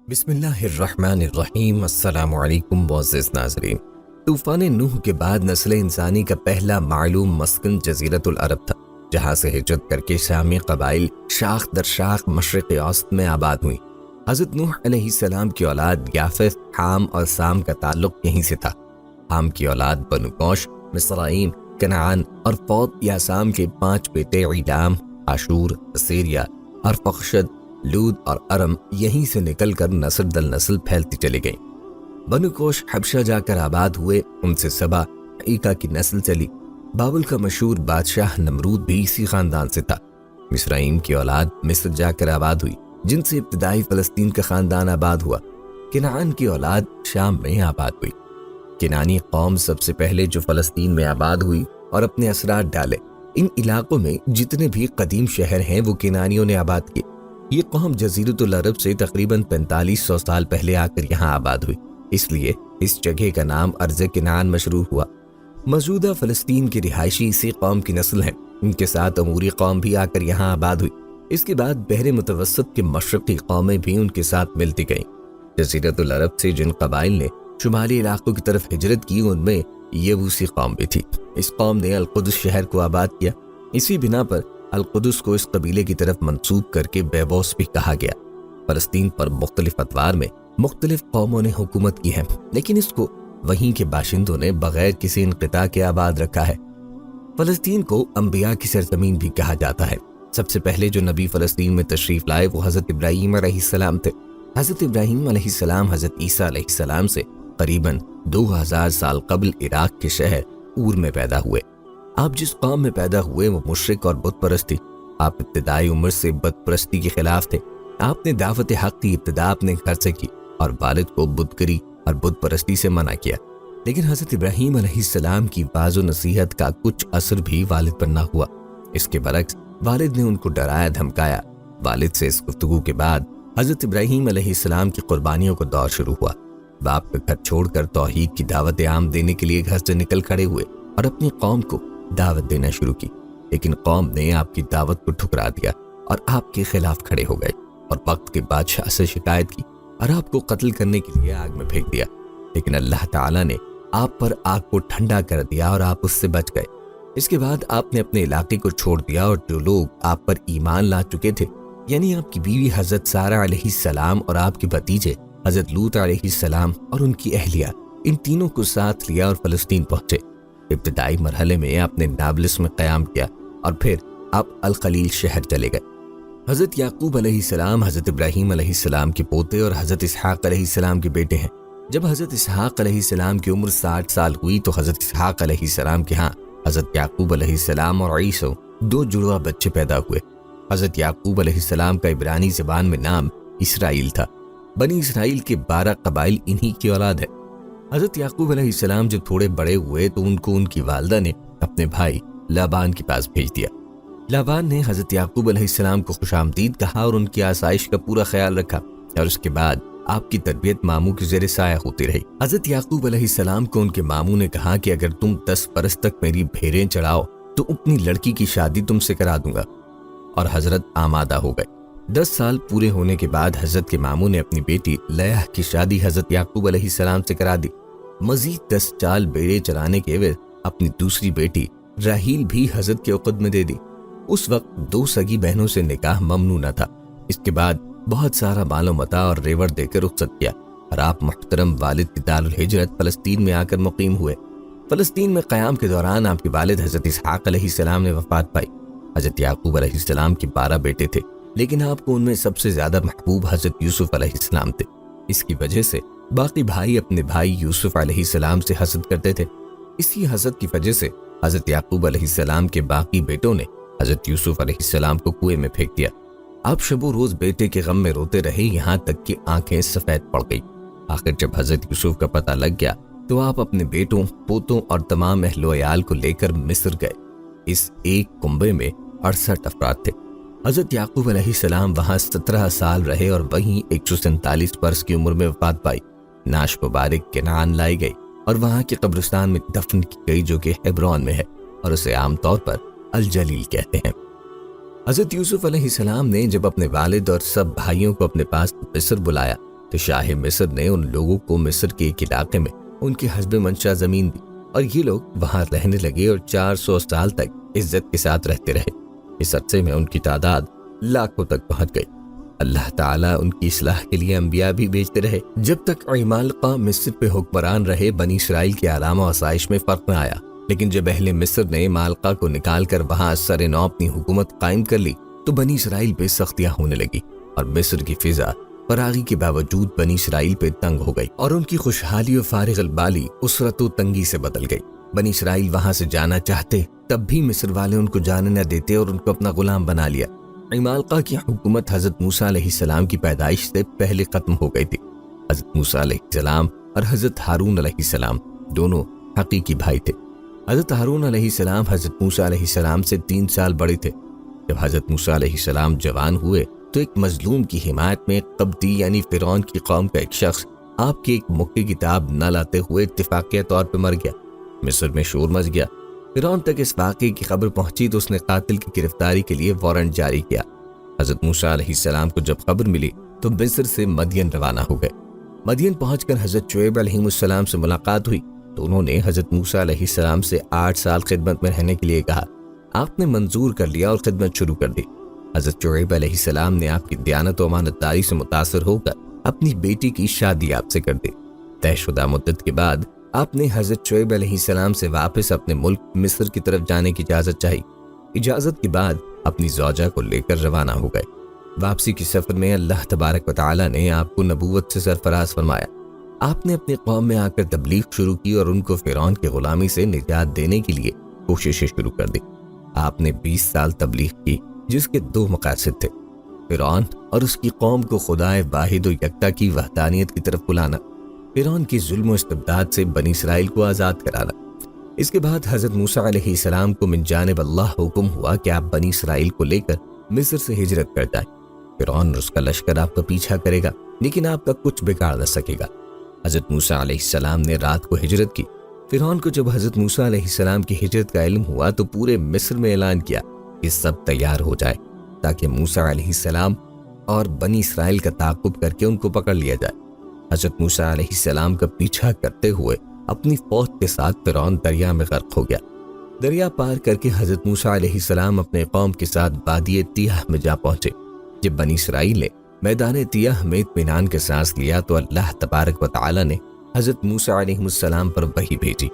بسم اللہ الرحمن الرحیم۔ السلام علیکم معزز ناظرین۔ طوفان نوح کے بعد نسل انسانی کا پہلا معلوم مسکن جزیرۃ العرب تھا، جہاں سے ہجرت کر کے شامی قبائل شاخ در شاخ مشرق اوسط میں آباد ہوئی۔ حضرت نوح علیہ السلام کی اولاد یافث، حام اور سام کا تعلق یہیں سے تھا۔ حام کی اولاد بنو کوش، مصرائیم، کنعان اور فوت یا سام کے 5 بیٹے عیلام، عاشور، اسیریا، ارفخشد، لود اور ارم یہیں سے نکل کر نسل در نسل پھیلتی چلی گئیں۔ بنو کوش حبشہ جا کر آباد ہوئے، ان سے سبا عیقا کی نسل چلی۔ بابل کا مشہور بادشاہ نمرود بھی اسی خاندان سے تھا۔ مصرائیم کی اولاد مصر جا کر آباد ہوئی، جن سے ابتدائی فلسطین کا خاندان آباد ہوا۔ کنعان کی اولاد شام میں آباد ہوئی۔ کنعانی قوم سب سے پہلے جو فلسطین میں آباد ہوئی اور اپنے اثرات ڈالے۔ ان علاقوں میں جتنے بھی قدیم شہر ہیں وہ کنعانیوں نے آباد کیے۔ یہ قوم جزیرۃ العرب سے تقریباً 4500 سال پہلے آ کر یہاں آباد ہوئی، اس لیے اس جگہ کا نام ارض کنعان مشروع ہوا۔ موجودہ فلسطین کے رہائشی اسی قوم کی نسل ہیں۔ ان کے ساتھ اموری قوم بھی آ کر یہاں آباد ہوئی۔ اس کے بعد بحر متوسط کے مشرقی قومیں بھی ان کے ساتھ ملتی گئیں۔ جزیرۃ العرب سے جن قبائل نے شمالی علاقوں کی طرف ہجرت کی، ان میں یبوسی قوم بھی تھی۔ اس قوم نے القدس شہر کو آباد کیا۔ اسی بنا پر القدس کو اس قبیلے کی طرف منسوب کر کے بیبوس بھی کہا گیا۔ فلسطین پر مختلف ادوار میں مختلف قوموں نے حکومت کی ہے، لیکن اس کو وہیں کے باشندوں نے بغیر کسی انقطاع کے آباد رکھا ہے۔ فلسطین کو انبیاء کی سرزمین بھی کہا جاتا ہے۔ سب سے پہلے جو نبی فلسطین میں تشریف لائے وہ حضرت ابراہیم علیہ السلام تھے۔ حضرت ابراہیم علیہ السلام حضرت عیسیٰ علیہ السلام سے قریباً 2000 سال قبل عراق کے شہر اور میں پیدا ہوئے۔ آپ جس قوم میں پیدا ہوئے وہ مشرک اور بت پرست تھی۔ آپ ابتدائی عمر سے بت پرستی کے خلاف تھے۔ آپ نے دعوت حق کی ابتدا اپنے گھر سے کی اور والد کو بتگری اور بت پرستی سے منع کیا، لیکن حضرت ابراہیم علیہ السلام کی باز و نصیحت کا کچھ اثر بھی والد پر نہ ہوا۔ اس کے برعکس والد نے ان کو ڈرایا دھمکایا۔ والد سے اس گفتگو کے بعد حضرت ابراہیم علیہ السلام کی قربانیوں کا دور شروع ہوا۔ باپ کا گھر چھوڑ کر توحید کی دعوت عام دینے کے لیے گھر سے نکل کھڑے ہوئے اور اپنی قوم کو دعوت دینا شروع کی، لیکن قوم نے آپ کی دعوت کو ٹھکرا دیا اور آپ کے خلاف کھڑے ہو گئے اور وقت کے بادشاہ سے شکایت کی اور آپ کو قتل کرنے کے لیے آگ میں پھینک دیا، لیکن اللہ تعالیٰ نے آپ پر آگ کو ٹھنڈا کر دیا اور آپ اس سے بچ گئے۔ اس کے بعد آپ نے اپنے علاقے کو چھوڑ دیا اور جو لوگ آپ پر ایمان لا چکے تھے، یعنی آپ کی بیوی حضرت سارہ علیہ السلام اور آپ کے بھتیجے حضرت لوط علیہ السلام اور ان کی اہلیہ، ان تینوں کو ساتھ لیا اور فلسطین پہنچے۔ ابتدائی مرحلے میں آپ نے نابلس میں قیام کیا اور پھر آپ الخلیل شہر چلے گئے۔ حضرت یعقوب علیہ السلام حضرت ابراہیم علیہ السلام کے پوتے اور حضرت اسحاق علیہ السلام کے بیٹے ہیں۔ جب حضرت اسحاق علیہ السلام کی عمر 60 سال ہوئی تو حضرت اسحاق علیہ السلام کے ہاں حضرت یعقوب علیہ السلام اور عیسیٰ 2 جڑواں بچے پیدا ہوئے۔ حضرت یعقوب علیہ السلام کا عبرانی زبان میں نام اسرائیل تھا۔ بنی اسرائیل کے 12 قبائل انہی کی اولاد ہے۔ حضرت یعقوب علیہ السلام جب تھوڑے بڑے ہوئے تو ان کو ان کی والدہ نے اپنے بھائی لابان کے پاس بھیج دیا۔ لابان نے حضرت یعقوب علیہ السلام کو خوش آمدید کہا اور ان کی آسائش کا پورا خیال رکھا، اور اس کے بعد آپ کی تربیت ماموں کے زیر سایہ ہوتی رہی۔ حضرت یعقوب علیہ السلام کو ان کے ماموں نے کہا کہ اگر تم 10 برس تک میری بھیڑیں چڑھاؤ تو اپنی لڑکی کی شادی تم سے کرا دوں گا، اور حضرت آمادہ ہو گئے۔ 10 سال پورے ہونے کے بعد حضرت کے ماموں نے اپنی بیٹی لیہ کی شادی حضرت یعقوب علیہ السلام سے کرا دی۔ مزید 10 سال بیڑے چرانے کے عوض اپنی دوسری بیٹی راحیل بھی حضرت کے عقد میں دے دی۔ اس وقت 2 سگی بہنوں سے نکاح ممنوع نہ تھا۔ اس کے بعد بہت سارا مال و متاع اور ریوڑ دے کر رخصت کیا اور آپ محترم والد کی دار الہجرت فلسطین میں آ کر مقیم ہوئے۔ فلسطین میں قیام کے دوران آپ کے والد حضرت اسحاق علیہ السلام نے وفات پائی۔ حضرت یعقوب علیہ السلام کے 12 بیٹے تھے، لیکن آپ کو ان میں سب سے زیادہ محبوب حضرت یوسف علیہ السلام تھے۔ اس کی وجہ سے باقی بھائی اپنے بھائی یوسف علیہ السلام سے حسد کرتے تھے۔ اسی حسد کی وجہ سے حضرت یعقوب علیہ السلام کے باقی بیٹوں نے حضرت یوسف علیہ السلام کو کنویں میں پھینک دیا۔ آپ شب و روز بیٹے کے غم میں روتے رہے، یہاں تک کہ آنکھیں سفید پڑ گئی۔ آخر جب حضرت یوسف کا پتہ لگ گیا تو آپ اپنے بیٹوں، پوتوں اور تمام اہل و عیال کو لے کر مصر گئے۔ اس ایک کنبے میں 68 افراد تھے۔ حضرت یعقوب علیہ السلام وہاں 17 سال رہے اور وہیں 147 برس کی عمر میں وفات پائی۔ نعش مبارک کنعان لائی گئی اور وہاں کے قبرستان میں دفن کی گئی، جو کہ ہیبرون میں ہے، اور اسے عام طور پر الجلیل کہتے ہیں۔ حضرت یوسف علیہ السلام نے جب اپنے والد اور سب بھائیوں کو اپنے پاس مصر بلایا تو شاہ مصر نے ان لوگوں کو مصر کے ایک علاقے میں ان کی حسب منشا زمین دی اور یہ لوگ وہاں رہنے لگے اور 400 سال تک عزت کے ساتھ رہتے رہے۔ اس عرصے میں ان کی تعداد لاکھوں تک پہنچ گئی۔ اللہ تعالیٰ ان کی اصلاح کے لیے انبیاء بھی بھیجتے رہے۔ جب تک عمالقہ مصر پہ حکمران رہے، بنی اسرائیل کے آرام و آسائش میں فرق نہ آیا، لیکن جب اہل مصر نے عمالقہ کو نکال کر وہاں سر نو اپنی حکومت قائم کر لی تو بنی اسرائیل پہ سختیاں ہونے لگی اور مصر کی فضا فراغی کے باوجود بنی اسرائیل پہ تنگ ہو گئی اور ان کی خوشحالی و فارغ البالی اسرت و تنگی سے بدل گئی۔ بنی اسرائیل وہاں سے جانا چاہتے تب بھی مصر والے ان کو جانے نہ دیتے اور ان کو اپنا غلام بنا لیا۔ عمالقہ کی حکومت حضرت موسیٰ علیہ السلام کی پیدائش سے پہلے ختم ہو گئی تھی۔ حضرت موسیٰ علیہ السلام اور حضرت ہارون علیہ السلام دونوں حقیقی بھائی تھے۔ حضرت ہارون علیہ السلام حضرت موسیٰ علیہ السلام سے 3 سال بڑے تھے۔ جب حضرت موسیٰ علیہ السلام جوان ہوئے تو ایک مظلوم کی حمایت میں قبطی یعنی فرعون کی قوم کا ایک شخص آپ کی ایک مکھی کتاب نہ لاتے ہوئے اتفاقیہ طور پہ مر گیا۔ مصر میں شور مچ گیا۔ فرعون تک اس واقعے کی خبر پہنچی تو اس نے قاتل کی گرفتاری کے لیے وارنٹ جاری کیا۔ حضرت موسیٰ علیہ السلام کو جب خبر ملی تو مصر سے مدین روانہ ہو گئے۔ مدین پہنچ کر حضرت شعیب علیہ السلام سے ملاقات ہوئی تو انہوں نے حضرت موسیٰ علیہ السلام سے 8 سال خدمت میں رہنے کے لیے کہا۔ آپ نے منظور کر لیا اور خدمت شروع کر دی۔ حضرت شعیب علیہ السلام نے آپ کی دیانت و امانت داری سے متاثر ہو کر اپنی بیٹی کی شادی آپ سے کر دی۔ طے شدہ مدت کے بعد آپ نے حضرت شعیب علیہ السلام سے واپس اپنے ملک مصر کی طرف جانے کی اجازت چاہی۔ اجازت کے بعد اپنی زوجہ کو لے کر روانہ ہو گئے۔ واپسی کے سفر میں اللہ تبارک و تعالی نے آپ کو نبوت سے سرفراز فرمایا۔ آپ نے اپنی قوم میں آ کر تبلیغ شروع کی اور ان کو فرعون کی غلامی سے نجات دینے کے لیے کوششیں شروع کر دی۔ آپ نے 20 سال تبلیغ کی جس کے 2 مقاصد تھے، فرعون اور اس کی قوم کو خدائے واحد و یکتا کی وحدانیت کی طرف بلانا، فرعون کی ظلم و استبداد سے بنی اسرائیل کو آزاد کرانا۔ اس کے بعد حضرت موسیٰ علیہ السلام کو من جانب اللہ حکم ہوا کہ آپ بنی اسرائیل کو لے کر مصر سے ہجرت کر جائیں۔ فرعون اور اس کا لشکر آپ کا پیچھا کرے گا لیکن آپ کا کچھ بگاڑ نہ سکے گا۔ حضرت موسیٰ علیہ السلام نے رات کو ہجرت کی۔ فرعون کو جب حضرت موسیٰ علیہ السلام کی ہجرت کا علم ہوا تو پورے مصر میں اعلان کیا کہ سب تیار ہو جائے تاکہ موسیٰ علیہ السلام اور بنی اسرائیل کا تعاقب کر کے ان کو پکڑ لیا جائے۔ حضرت موسیٰ علیہ السلام کا پیچھا کرتے ہوئے اپنی فوج کے ساتھ فرعون دریا میں غرق ہو گیا۔ دریا پار کر کے حضرت موسیٰ علیہ السلام اپنے قوم کے ساتھ وادی تیہ میں جا پہنچے۔ جب بنی اسرائیل نے میدان تیہ میں اطمینان کے سانس لیا تو اللہ تبارک و تعالی نے حضرت موسیٰ علیہ السلام پر وحی بھیجی،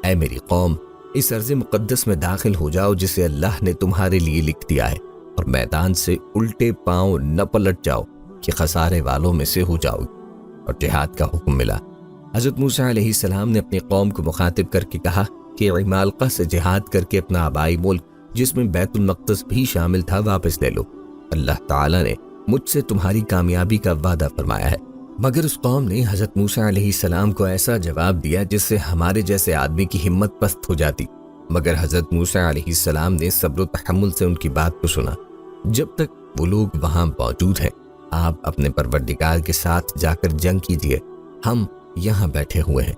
اے میری قوم، اس ارض مقدس میں داخل ہو جاؤ جسے اللہ نے تمہارے لیے لکھ دیا ہے، اور میدان سے الٹے پاؤں نہ پلٹ جاؤ کہ خسارے والوں میں سے ہو جاؤ۔ اور جہاد کا حکم ملا۔ حضرت موسیٰ علیہ السلام نے اپنی قوم کو مخاطب کر کے کہا کہ عمالقہ سے جہاد کر کے اپنا آبائی ملک جس میں بیت المقدس بھی شامل تھا واپس لے لو۔ اللہ تعالیٰ نے مجھ سے تمہاری کامیابی کا وعدہ فرمایا ہے۔ مگر اس قوم نے حضرت موسیٰ علیہ السلام کو ایسا جواب دیا جس سے ہمارے جیسے آدمی کی ہمت پست ہو جاتی، مگر حضرت موسیٰ علیہ السلام نے صبر و تحمل سے ان کی بات کو سنا۔ جب تک وہ لوگ وہاں موجود ہیں آپ اپنے پروردگار کے ساتھ جا کر جنگ کیجیے، ہم یہاں بیٹھے ہوئے ہیں۔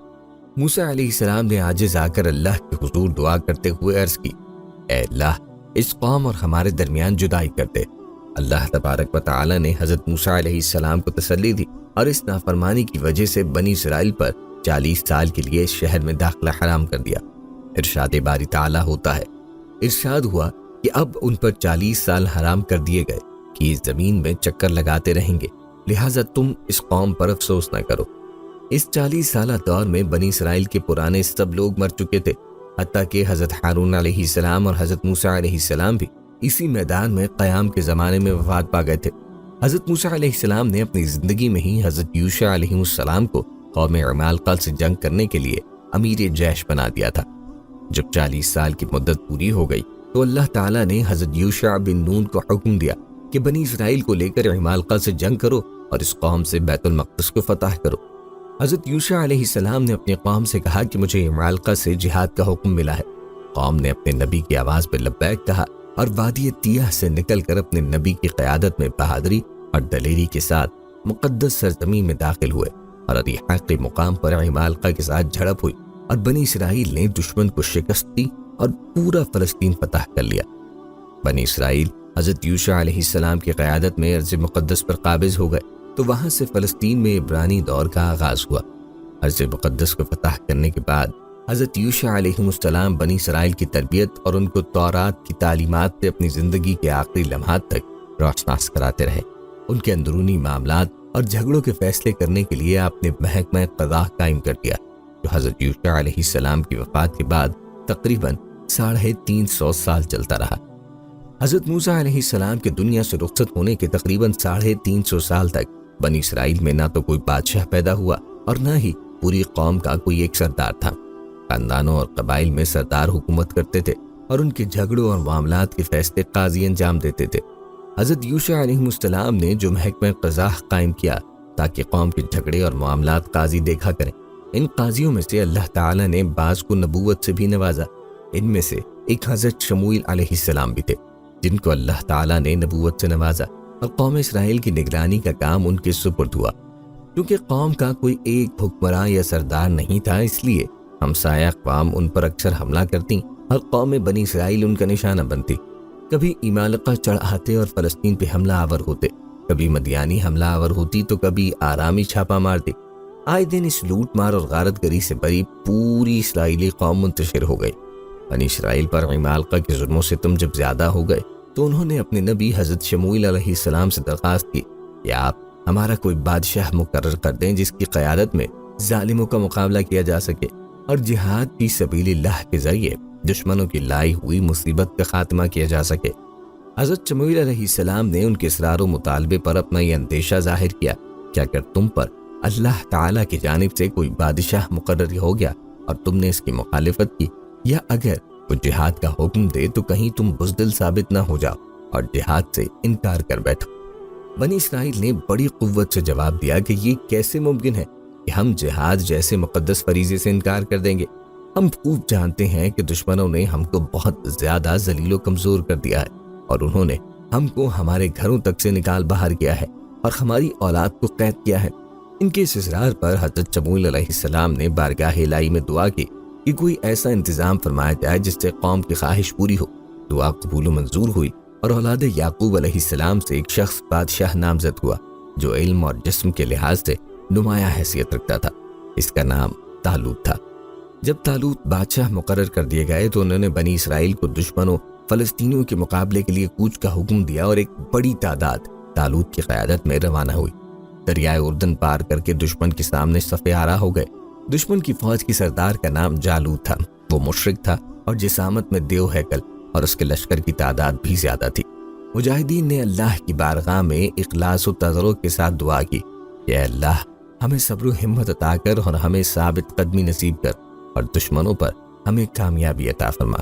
موسیٰ علیہ السلام نے عاجز آ کر اللہ کے حضور دعا کرتے ہوئے عرض کی، اے اللہ، اس قوم اور ہمارے درمیان جدائی کر دے۔ اللہ تبارک و تعالی نے حضرت موسیٰ علیہ السلام کو تسلی دی اور اس نافرمانی کی وجہ سے بنی اسرائیل پر 40 سال کے لیے اس شہر میں داخلہ حرام کر دیا۔ ارشاد باری تعالی ہوتا ہے، ارشاد ہوا کہ اب ان پر 40 سال حرام کر دیے گئے کہ اس زمین میں چکر لگاتے رہیں گے، لہٰذا تم اس قوم پر افسوس نہ کرو۔ اس 40 سالہ دور میں بنی اسرائیل کے پرانے سب لوگ مر چکے تھے، حتیٰ کہ حضرت ہارون علیہ السلام اور حضرت موسیٰ علیہ السلام بھی اسی میدان میں قیام کے زمانے میں وفات پا گئے تھے۔ حضرت موسیٰ علیہ السلام نے اپنی زندگی میں ہی حضرت یوشع علیہ السلام کو قوم عمالقہ سے جنگ کرنے کے لیے امیر جیش بنا دیا تھا۔ جب 40 سال کی مدت پوری ہو گئی تو اللہ تعالیٰ نے حضرت یوشع بن نون کو حکم دیا کہ بنی اسرائیل کو لے کر عمالقہ سے جنگ کرو اور اس قوم سے بیت المقدس کو فتح کرو۔ حضرت یوشع علیہ السلام نے اپنی قوم سے کہا کہ مجھے عمالقہ سے جہاد کا حکم ملا ہے۔ قوم نے اپنے نبی کی آواز پر لبیک کہا اور وادی تیہ سے نکل کر اپنے نبی کی قیادت میں بہادری اور دلیری کے ساتھ مقدس سرزمین میں داخل ہوئے اور اریحا کے مقام پر عمالقہ کے ساتھ جھڑپ ہوئی اور بنی اسرائیل نے دشمن کو شکست دی اور پورا فلسطین فتح کر لیا۔ بنی اسرائیل حضرت یوشع علیہ السلام کی قیادت میں ارض مقدس پر قابض ہو گئے۔ تو وہاں سے فلسطین میں عبرانی دور کا آغاز ہوا۔ ارض مقدس کو فتح کرنے کے بعد حضرت یوشع علیہ السلام بنی اسرائیل کی تربیت اور ان کو تورات کی تعلیمات سے اپنی زندگی کے آخری لمحات تک روشناس کراتے رہے۔ ان کے اندرونی معاملات اور جھگڑوں کے فیصلے کرنے کے لیے آپ نے محکمہ قضاء قائم کر دیا، جو حضرت یوشع علیہ السلام کی وفات کے بعد تقریباً 350 سال چلتا رہا۔ حضرت موسیٰ علیہ السلام کے دنیا سے رخصت ہونے کے تقریباً 350 سال تک بنی اسرائیل میں نہ تو کوئی بادشاہ پیدا ہوا اور نہ ہی پوری قوم کا کوئی ایک سردار تھا۔ خاندانوں اور قبائل میں سردار حکومت کرتے تھے اور ان کے جھگڑوں اور معاملات کے فیصلے قاضی انجام دیتے تھے۔ حضرت یوشع علیہ السلام نے جو محکمہ قضاء قائم کیا تاکہ قوم کے جھگڑے اور معاملات قاضی دیکھا کریں، ان قاضیوں میں سے اللہ تعالیٰ نے بعض کو نبوت سے بھی نوازا۔ ان میں سے ایک حضرت شموئیل علیہ السلام بھی تھے، جن کو اللہ تعالیٰ نے نبوت سے نوازا، اور قوم اسرائیل کی نگرانی کا کام ان کے سپرد ہوا۔ کیونکہ قوم کا کوئی ایک حکمراں یا سردار نہیں تھا، اس لیے ہمسایہ اقوام ان پر اکثر حملہ کرتی اور قوم بنی اسرائیل ان کا نشانہ بنتی۔ کبھی عمالقہ چڑھاتے اور فلسطین پہ حملہ آور ہوتے، کبھی مدیانی حملہ آور ہوتی تو کبھی آرامی چھاپا مارتی۔ آئے دن اس لوٹ مار اور غارت گری سے بری پوری اسرائیلی قوم منتشر ہو گئی۔ بنی اسرائیل پر عمالقہ کے ظلم و ستم جب زیادہ ہو گئے تو انہوں نے اپنے نبی حضرت شموئیل علیہ السلام سے درخواست کی کہ آپ ہمارا کوئی بادشاہ مقرر کر دیں جس کی قیادت میں ظالموں کا مقابلہ کیا جا سکے اور جہاد فی سبیل اللہ کے ذریعے دشمنوں کی لائی ہوئی مصیبت کا خاتمہ کیا جا سکے۔ حضرت شموئیل علیہ السلام نے ان کے اصرار و مطالبے پر اپنا یہ اندیشہ ظاہر کیا کہ اگر تم پر اللہ تعالیٰ کی جانب سے کوئی بادشاہ مقرر ہو گیا اور تم نے اس کی مخالفت کی، یا اگر وہ جہاد کا حکم دے تو کہیں تم بزدل ثابت نہ ہو جاؤ اور جہاد سے انکار کر بیٹھو۔ بنی اسرائیل نے بڑی قوت سے جواب دیا کہ یہ کیسے ممکن ہے کہ ہم جہاد جیسے مقدس فریضے سے انکار کر دیں گے؟ ہم خوب جانتے ہیں کہ دشمنوں نے ہم کو بہت زیادہ ذلیل و کمزور کر دیا ہے اور انہوں نے ہم کو ہمارے گھروں تک سے نکال باہر کیا ہے اور ہماری اولاد کو قید کیا ہے۔ ان کے اس اصرار پر حضرت شموئیل علیہ السلام نے بارگاہ الہی میں دعا کی کہ کوئی ایسا انتظام فرمایا جائے جس سے قوم کی خواہش پوری ہو۔ دعا قبول و منظور ہوئی اور اولاد یعقوب علیہ السلام سے ایک شخص بادشاہ نامزد ہوا جو علم اور جسم کے لحاظ سے نمایاں حیثیت رکھتا تھا۔ اس کا نام طالوت تھا۔ جب طالوت بادشاہ مقرر کر دیے گئے تو انہوں نے بنی اسرائیل کو دشمنوں فلسطینیوں کے مقابلے کے لیے کوچ کا حکم دیا اور ایک بڑی تعداد طالوت کی قیادت میں روانہ ہوئی۔ دریائے اردن پار کر کے دشمن کے سامنے صف آرا ہو گئے۔ دشمن کی فوج کی سردار کا نام جالوت تھا۔ وہ مشرک تھا اور جسامت میں دیو ہیکل اور اس کے لشکر کی تعداد بھی زیادہ تھی۔ مجاہدین نے اللہ کی بارگاہ میں اخلاص و تضرع کے ساتھ دعا کی کہ اے اللہ، ہمیں صبر و ہمت عطا کر اور ہمیں ثابت قدمی نصیب کر اور دشمنوں پر ہمیں کامیابی عطا فرما۔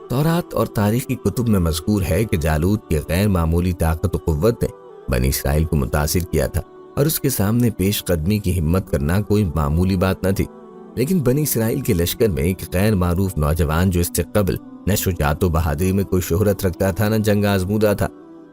تورات اور تاریخی کتب میں مذکور ہے کہ جالوت کی غیر معمولی طاقت و قوت نے بنی اسرائیل کو متاثر کیا تھا اور اس کے سامنے پیش قدمی کی ہمت کرنا کوئی معمولی بات نہ تھی۔ لیکن بنی اسرائیل کے لشکر میں ایک غیر معروف نوجوان جو اس سے قبل نہ شجاعت و بہادری میں کوئی شہرت رکھتا تھا نہ جنگ آزمودہ تھا،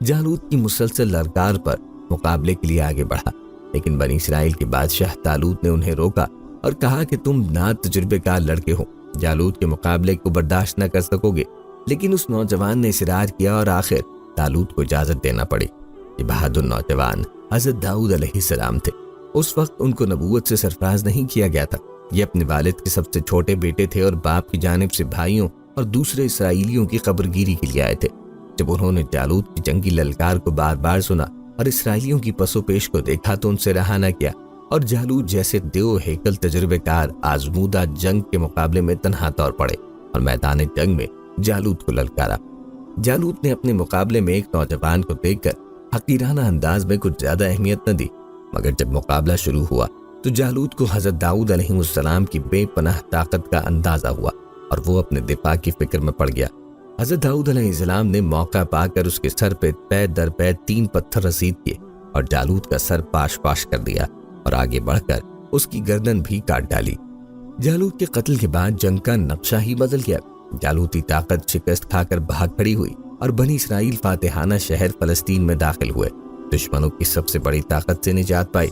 جالوت کی مسلسل للکار پر مقابلے کے لیے آگے بڑھا۔ لیکن بنی اسرائیل کے بادشاہ طالوت نے انہیں روکا اور کہا کہ تم نا تجربے کار لڑکے ہو، جالوت کے مقابلے کو برداشت نہ کر سکو گے۔ لیکن اس نوجوان نے اصرار کیا اور آخر طالوت کو اجازت دینا پڑی۔ یہ بہادر نوجوان حضرت داؤد علیہ السلام تھے۔ اس وقت ان کو نبوت سے سرفراز نہیں کیا گیا تھا۔ یہ اپنے والد کے سب سے چھوٹے بیٹے تھے اور باپ کی جانب سے بھائیوں اور دوسرے اسرائیلیوں کی قبرگیری کے لیے آئے تھے۔ جب انہوں نے جالوت کی جنگی للکار کو بار بار سنا اور اسرائیلیوں کی پس و پیش کو دیکھا تو ان سے رہا نہ کیا اور جالوت جیسے دیو ہیکل تجربے کار آزمودہ جنگ کے مقابلے میں تنہا طور پڑے اور میدان جنگ میں جالوت کو للکارا۔ جالوت نے اپنے مقابلے میں ایک نوجوان کو دیکھ کر حقیرانہ انداز میں کچھ زیادہ اہمیت نہ دی، مگر جب مقابلہ شروع ہوا تو جالوت کو حضرت داؤد علیہ السلام کی بے پناہ طاقت کا اندازہ ہوا اور وہ اپنے دفاع کی فکر میں پڑ گیا۔ حضرت داؤد علیہ السلام نے موقع پا کر اس کے سر پہ پے در پے 3 پتھر رسید کیے اور جالوت کا سر پاش پاش کر دیا اور آگے بڑھ کر اس کی گردن بھی کاٹ ڈالی۔ جالوت کے قتل کے بعد جنگ کا نقشہ ہی بدل گیا۔ جالوتی طاقت شکست کھا کر بھاگ کھڑی ہوئی اور بنی اسرائیل فاتحانہ شہر فلسطین میں داخل ہوئے، دشمنوں کی سب سے بڑی طاقت سے نجات پائی۔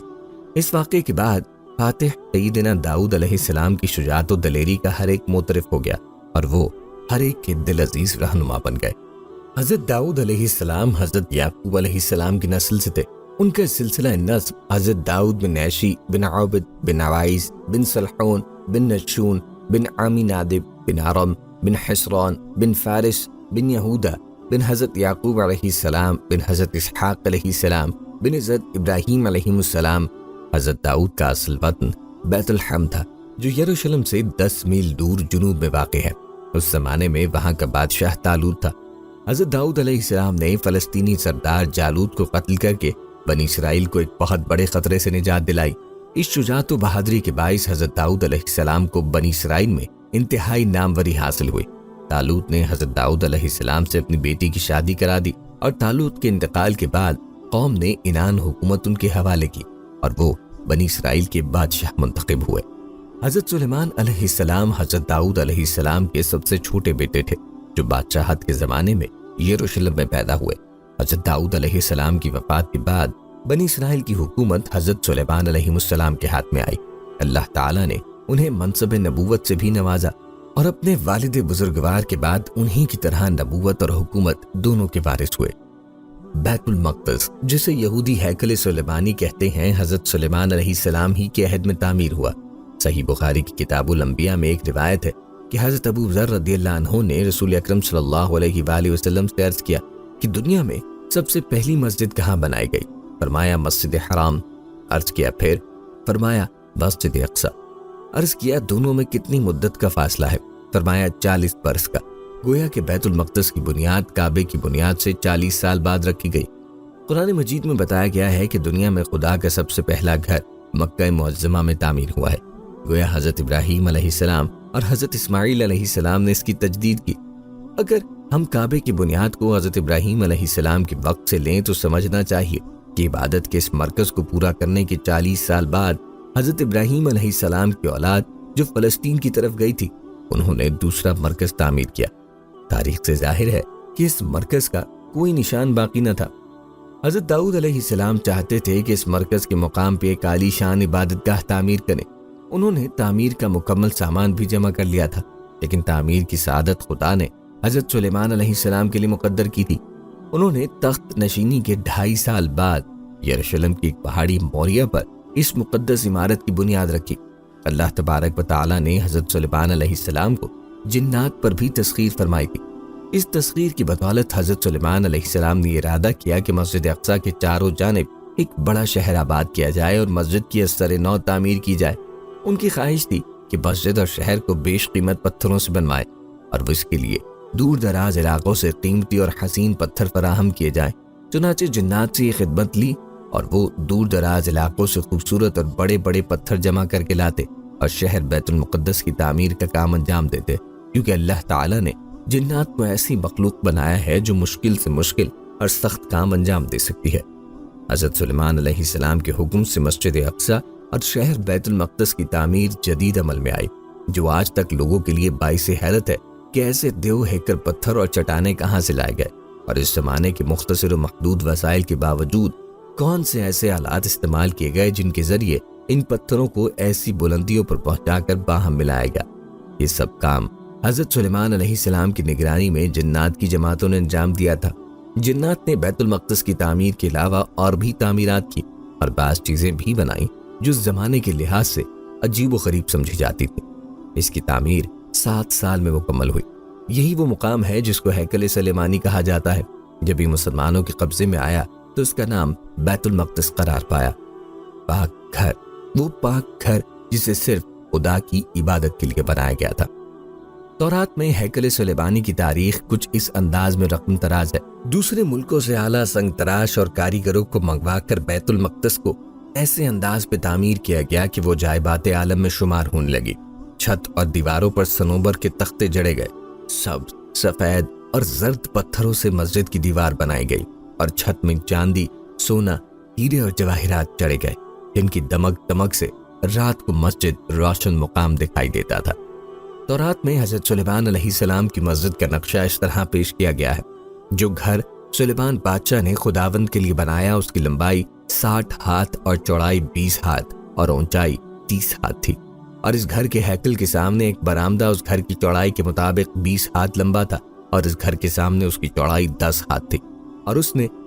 اس واقعے کے بعد فاتح سیدنا داؤد علیہ السلام کی شجاعت و دلیری کا ہر ایک معترف ہو گیا اور وہ ہر ایک کے دل عزیز رہنما بن گئے۔ حضرت داؤد علیہ السلام حضرت یعقوب علیہ السلام کی نسل سے تھے ان کا سلسلہ نسب حضرت داؤد بن عیشی بن عابد بن عوائس بن صلحون بن نشون بن عامی نادب بن عرم بن حسران بن فارس بن یہودہ بن حضرت یعقوب علیہ السلام بن حضرت اسحاق علیہ السلام بن حضرت ابراہیم علیہ السلام۔ حضرت داؤد کا اصل وطن بیت الحم تھا، جو یروشلم سے 10 میل دور جنوب میں واقع ہے۔ اس زمانے میں وہاں کا بادشاہ طالوت تھا۔ حضرت داؤد علیہ السلام نے فلسطینی سردار جالوت کو قتل کر کے بنی اسرائیل کو ایک بہت بڑے خطرے سے نجات دلائی۔ اس شجاعت و بہادری کے باعث حضرت داؤد علیہ السلام کو بنی اسرائیل میں انتہائی ناموری حاصل ہوئی۔ طالوت نے حضرت داؤد علیہ السلام سے اپنی بیٹی کی شادی کرا دی، اور طالوت کے انتقال کے بعد قوم نے عنان حکومت ان کے حوالے کی، اور وہ بنی اسرائیل کے بادشاہ منتخب ہوئے۔ حضرت سلیمان علیہ السلام حضرت داؤد علیہ السلام کے سب سے چھوٹے بیٹے تھے، جو بادشاہت کے زمانے میں یروشلم میں پیدا ہوئے۔ حضرت داؤد علیہ السلام کی وفات کے بعد بنی اسرائیل کی حکومت حضرت سلیمان علیہ السلام کے ہاتھ میں آئی۔ اللہ تعالیٰ نے انہیں منصب نبوت سے بھی نوازا، اور اپنے والد بزرگوار کے بعد انہی کی طرح نبوت اور حکومت دونوں کے وارث ہوئے۔ بیت المقدس، جسے یہودی ہیکل سلیمانی کہتے ہیں، حضرت سلیمان علیہ السلام ہی کے عہد میں تعمیر ہوا۔ صحیح بخاری کی کتاب الانبیاء میں ایک روایت ہے کہ حضرت ابو ذر رضی اللہ عنہ نے رسول اکرم صلی اللہ علیہ وآلہ وسلم سے عرض کیا کہ دنیا میں سب سے پہلی مسجد کہاں بنائی گئی؟ فرمایا مسجد حرام۔ عرض کیا پھر؟ فرمایا مسجد اقصی۔ عرض کیا دونوں میں کتنی مدت کا فاصلہ ہے؟ فرمایا 40 برس کا۔ گویا کہ بیت المقدس کی بنیاد کعبے کی بنیاد سے 40 سال بعد رکھی گئی۔ قرآن مجید میں بتایا گیا ہے کہ دنیا میں خدا کا سب سے پہلا گھر مکہ معظمہ میں تعمیر ہوا ہے۔ گویا حضرت ابراہیم علیہ السلام اور حضرت اسماعیل علیہ السلام نے اس کی تجدید کی۔ اگر ہم کعبے کی بنیاد کو حضرت ابراہیم علیہ السلام کے وقت سے لیں تو سمجھنا چاہیے کہ عبادت کے اس مرکز کو پورا کرنے کے 40 سال بعد حضرت ابراہیم علیہ السلام کی اولاد جو فلسطین کی طرف گئی تھی، انہوں نے دوسرا مرکز تعمیر کیا۔ تاریخ سے ظاہر ہے کہ اس مرکز کا کوئی نشان باقی نہ تھا۔ حضرت داؤد علیہ السلام چاہتے تھے کہ اس مرکز کے مقام پہ ایک عالی شان عبادت گاہ تعمیر کریں۔ انہوں نے تعمیر کا مکمل سامان بھی جمع کر لیا تھا، لیکن تعمیر کی سعادت خدا نے حضرت سلیمان علیہ السلام کے لیے مقدر کی تھی۔ انہوں نے تخت نشینی کے 2.5 سال بعد یروشلم کی ایک پہاڑی موریہ پر اس مقدس عمارت کی بنیاد رکھی۔ اللہ تبارک و تعالیٰ نے حضرت سلیمان علیہ السلام کو جنات پر بھی تسخیر فرمائی تھی۔ اس تسخیر کی بدولت حضرت سلیمان علیہ السلام نے ارادہ کیا کہ مسجد اقصی کے چاروں جانب ایک بڑا شہر آباد کیا جائے اور مسجد کی از سر نو تعمیر کی جائے۔ ان کی خواہش تھی کہ مسجد اور شہر کو بیش قیمت پتھروں سے بنوائے، اور وہ اس کے لیے دور دراز علاقوں سے قیمتی اور حسین پتھر فراہم کیے جائیں۔ چنانچہ جنات سے یہ خدمت لی اور وہ دور دراز علاقوں سے خوبصورت اور بڑے بڑے پتھر جمع کر کے لاتے اور شہر بیت المقدس کی تعمیر کا کام انجام دیتے، کیونکہ اللہ تعالیٰ نے جنات کو ایسی مخلوق بنایا ہے جو مشکل سے مشکل اور سخت کام انجام دے سکتی ہے۔ حضرت سلیمان علیہ السلام کے حکم سے مسجد اقصی اور شہر بیت المقدس کی تعمیر جدید عمل میں آئی، جو آج تک لوگوں کے لیے باعث حیرت ہے کہ ایسے دیو ہیکر پتھر اور چٹانیں کہاں سے لائے گئے، اور اس زمانے کے مختصر و محدود وسائل کے باوجود کون سے ایسے آلات استعمال کیے گئے جن کے ذریعے ان پتھروں کو ایسی بلندیوں پر پہنچا کر باہم ملایا گیا۔ یہ سب کام حضرت سلیمان علیہ السلام کی نگرانی میں جنات کی جماعتوں نے انجام دیا تھا۔ جنات نے بیت المقدس کی تعمیر کے علاوہ اور بھی تعمیرات کی اور بعض چیزیں بھی بنائیں جو زمانے کے لحاظ سے عجیب و غریب سمجھی جاتی تھی۔ اس کی تعمیر 7 سال میں مکمل ہوئی۔ یہی وہ مقام ہے جس کو ہیکل سلیمانی کہا جاتا ہے۔ جب یہ مسلمانوں کے قبضے میں آیا تو اس کا نام بیت المقدس قرار پایا۔ پاک گھر، وہ پاک گھر جسے صرف خدا کی عبادت کے لیے بنایا گیا تھا۔ تورات میں ہیکل سلیمانی کی تاریخ کچھ اس انداز میں رقم تراز ہے۔ دوسرے ملکوں سے اعلیٰ سنگ تراش اور کاریگروں کو منگوا کر بیت المقدس کو ایسے انداز پہ تعمیر کیا گیا کہ وہ جائبات عالم میں شمار ہونے لگی۔ چھت اور دیواروں پر صنوبر کے تختے جڑے گئے۔ سبز، سفید اور زرد پتھروں سے مسجد کی دیوار بنائی گئی اور چھت میں چاندی، سونا، ہیرے اور جواہرات چڑھے گئے، جن کی دمک سے رات کو مسجد روشن مقام دکھائی دیتا تھا۔ تورات میں حضرت سلیمان علیہ السلام کی مسجد کا نقشہ اس طرح پیش کیا گیا ہے۔ جو گھر سلیمان بادشاہ نے خداوند کے لیے بنایا، اس کی لمبائی 60 ہاتھ اور چوڑائی 20 ہاتھ اور اونچائی 30 ہاتھ تھی، اور اس گھر کے ہیکل کے سامنے ایک برآمدہ اس گھر کی چوڑائی کے مطابق 20 ہاتھ لمبا تھا، اور اس گھر کے سامنے اس کی چوڑائی 10 ہاتھ تھی، اور اس نے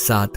7